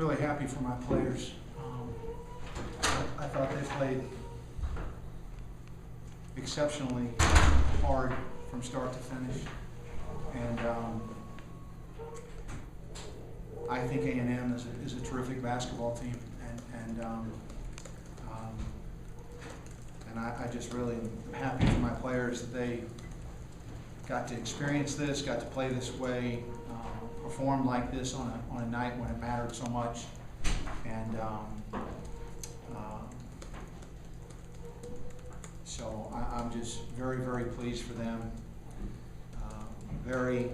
really happy for my players. I thought they played exceptionally hard from start to finish, and I think A&M is a terrific basketball team, and I just really am happy for my players that they got to experience this, got to play this way, perform like this on a night when it mattered so much, and so I'm just very, very pleased for them. Very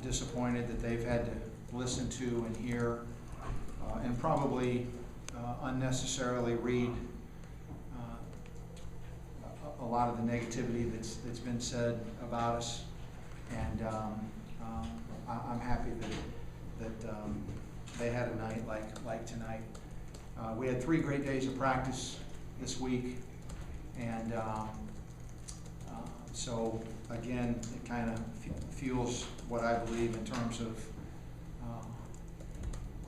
disappointed that they've had to listen to and hear and probably unnecessarily read a lot of the negativity that's been said about us, and I'm happy that they had a night like tonight. We had 3 great days of practice this week, and so again, it kind of fuels what I believe in terms of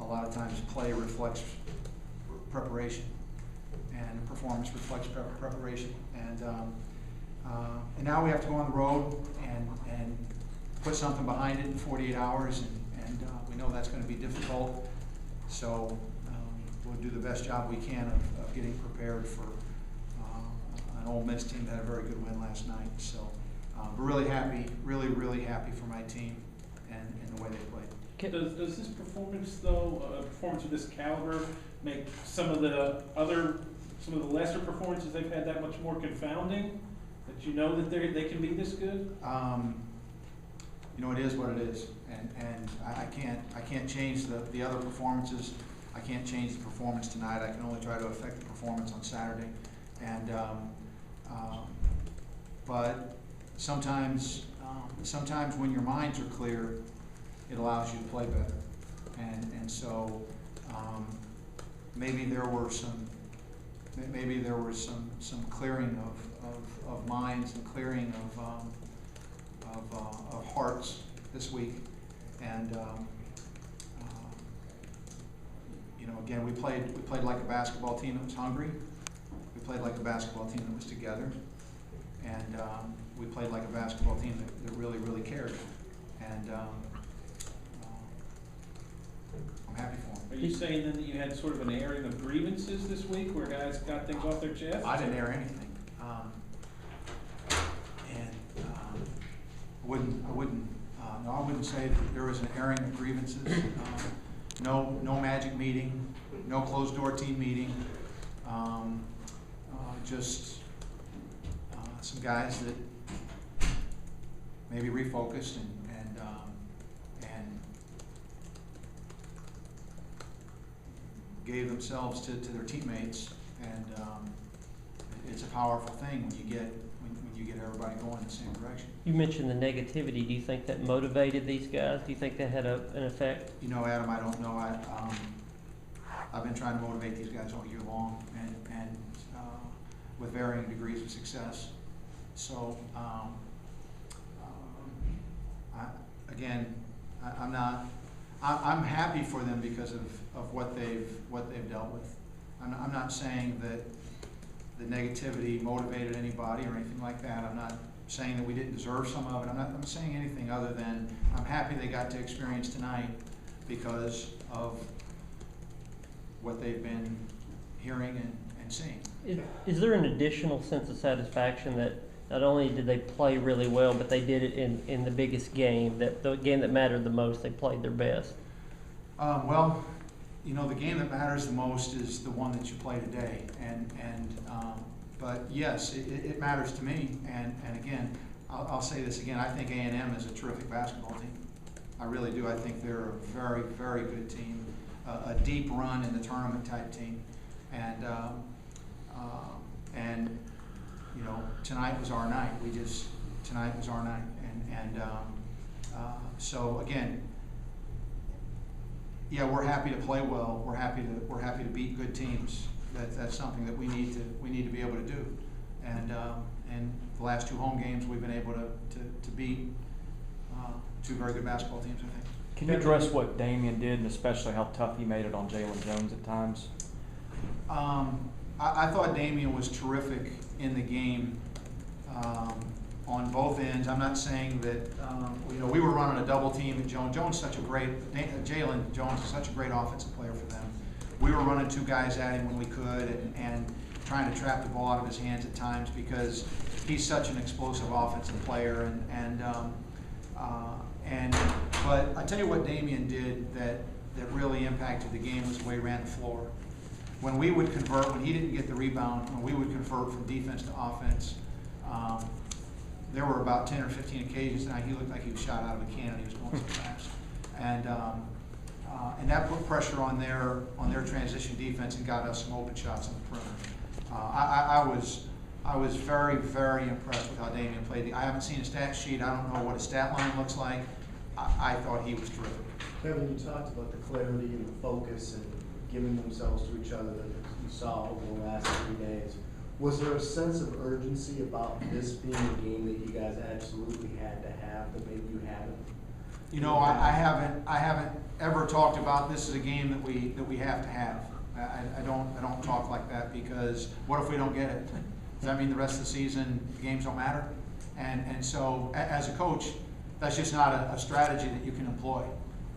a lot of times play reflects preparation, and performance reflects preparation, and now we have to go on the road and put something behind it in 48 hours, and we know that's going to be difficult, so we'll do the best job we can of getting prepared for an Ole Miss team that had a very good win last night. So we're really happy, really happy for my team and the way they played. Does this performance, though, performance of this caliber, make some of the lesser performances they've had that much more confounding? That you know that they can be this good? You know, it is what it is, and I can't change the other performances. I can't change the performance tonight. I can only try to affect the performance on Saturday, and but sometimes when your minds are clear, it allows you to play better, and so maybe there were some clearing of minds and clearing of hearts this week, and you know, again, we played like a basketball team that was hungry. We played like a basketball team that was together, and we played like a basketball team that really cared, and I'm happy for them. Are you saying then that you had sort of an airing of grievances this week, where guys got things off their chest? I didn't air anything, I wouldn't say that there was an airing of grievances. No magic meeting, no closed door team meeting. Just some guys that maybe refocused and gave themselves to their teammates, and it's a powerful thing when you get everybody going in the same direction. You mentioned the negativity. Do you think that motivated these guys? Do you think that had an effect? You know, Adam, I don't know. I've been trying to motivate these guys all year long, and with varying degrees of success. So I'm happy for them because of what they've dealt with. I'm not saying that the negativity motivated anybody or anything like that. I'm not saying that we didn't deserve some of it. I'm not saying anything other than I'm happy they got to experience tonight because of what they've been hearing and seeing. Is there an additional sense of satisfaction that not only did they play really well, but they did it in the biggest game, that the game that mattered the most, they played their best? Well, you know, the game that matters the most is the one that you play today, but yes, it matters to me, and again, I'll say this again, I think A&M is a terrific basketball team. I really do. I think they're a very good team, a deep run in the tournament type team, and you know, tonight was our night. Tonight was our night, and so again, yeah, we're happy to play well. We're happy to beat good teams. That's something that we need to be able to do. And the last 2 home games, we've been able to beat 2 very good basketball teams, I think. Can you address what Damian did and especially how tough he made it on Jalen Jones at times? I thought Damian was terrific in the game on both ends. I'm not saying that, we were running a double team at Jones. Jalen Jones is such a great offensive player for them. We were running two guys at him when we could and trying to trap the ball out of his hands at times because he's such an explosive offensive player. But I tell you what Damian did that really impacted the game was the way he ran the floor. When we would convert, when he didn't get the rebound, when we would convert from defense to offense, there were about 10 or 15 occasions now he looked like he was shot out of a cannon. He was going so fast, and that put pressure on their transition defense and got us some open shots on the perimeter. I was very, very impressed with how Damian played. I haven't seen a stat sheet. I don't know what a stat line looks like. I thought he was terrific. Kevin, you talked about the clarity and the focus and giving themselves to each other that you saw over the last 3 days. Was there a sense of urgency about this being a game that you guys absolutely had to have that maybe you haven't? I haven't ever talked about this as a game that we have to have. I don't talk like that because what if we don't get it? Does that mean the rest of the season the games don't matter? And so as a coach, that's just not a strategy that you can employ.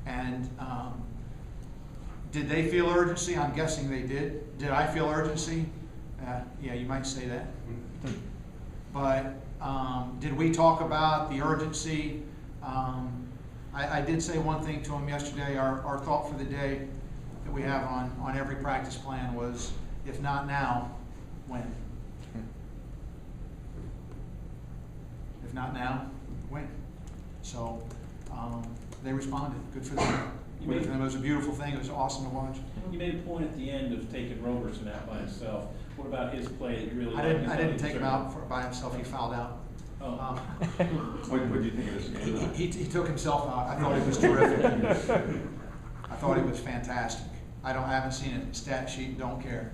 And did they feel urgency? I'm guessing they did. Did I feel urgency? Yeah, you might say that. But did we talk about the urgency? I did say one thing to him yesterday. Our thought for the day that we have on every practice plan was, if not now, when? If not now, when? So they responded. Good for them. It was a beautiful thing. It was awesome to watch. You made a point at the end of taking Roberson out by himself. What about his play that you really liked? I didn't take him out by himself. He fouled out. Oh. What did you think of this game? He took himself out. I thought he was terrific. I thought he was fantastic. I haven't seen a stat sheet. Don't care.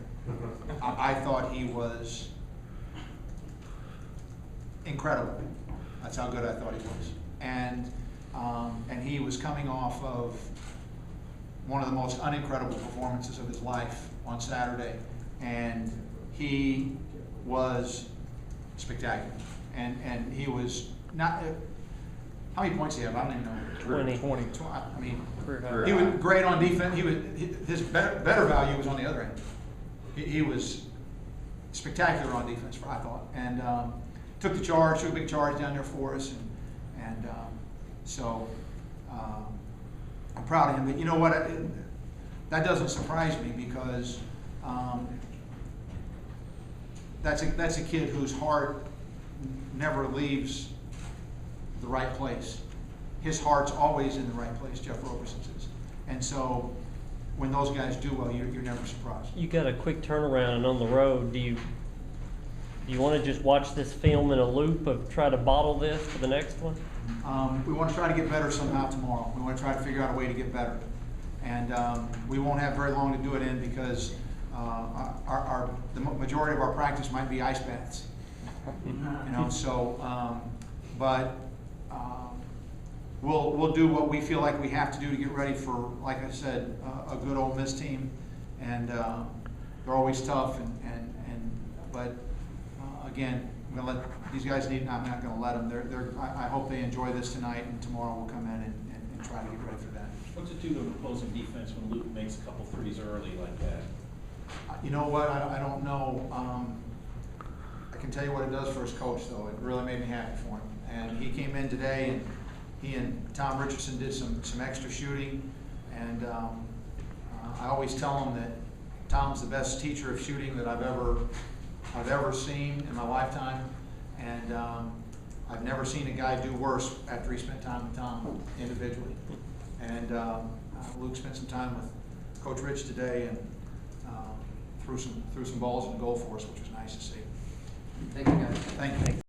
I thought he was incredible. That's how good I thought he was. And he was coming off of one of the most unincredible performances of his life on Saturday, and he was spectacular. And he was not. How many points did he have? I don't even know. 20. I mean, Career he was great on defense. His better value was on the other end. He was spectacular on defense, I thought, and took a big charge down there for us, and so I'm proud of him. But you know what? That doesn't surprise me because that's a kid whose heart never leaves the right place. His heart's always in the right place, Jeff Roberson's is. And so when those guys do well, you're never surprised. You got a quick turnaround and on the road. Do you want to just watch this film in a loop of try to bottle this for the next one? We want to try to get better somehow tomorrow. We want to try to figure out a way to get better. And we won't have very long to do it in because the majority of our practice might be ice baths. But we'll do what we feel like we have to do to get ready for, like I said, a good Ole Miss team. And they're always tough. But again, I'm gonna let these guys I'm not going to let them. I hope they enjoy this tonight, and tomorrow we'll come in and try to get ready for that. What's it do to opposing defense when Luke makes a couple threes early like that? You know what? I don't know. I can tell you what it does for his coach, though. It really made me happy for him. And he came in today, and he and Tom Richardson did some extra shooting. And I always tell him that Tom's the best teacher of shooting that I've ever seen in my lifetime. And I've never seen a guy do worse after he spent time with Tom individually. And Luke spent some time with Coach Rich today and threw some balls in the goal for us, which was nice to see. Thank you, guys. Thank you.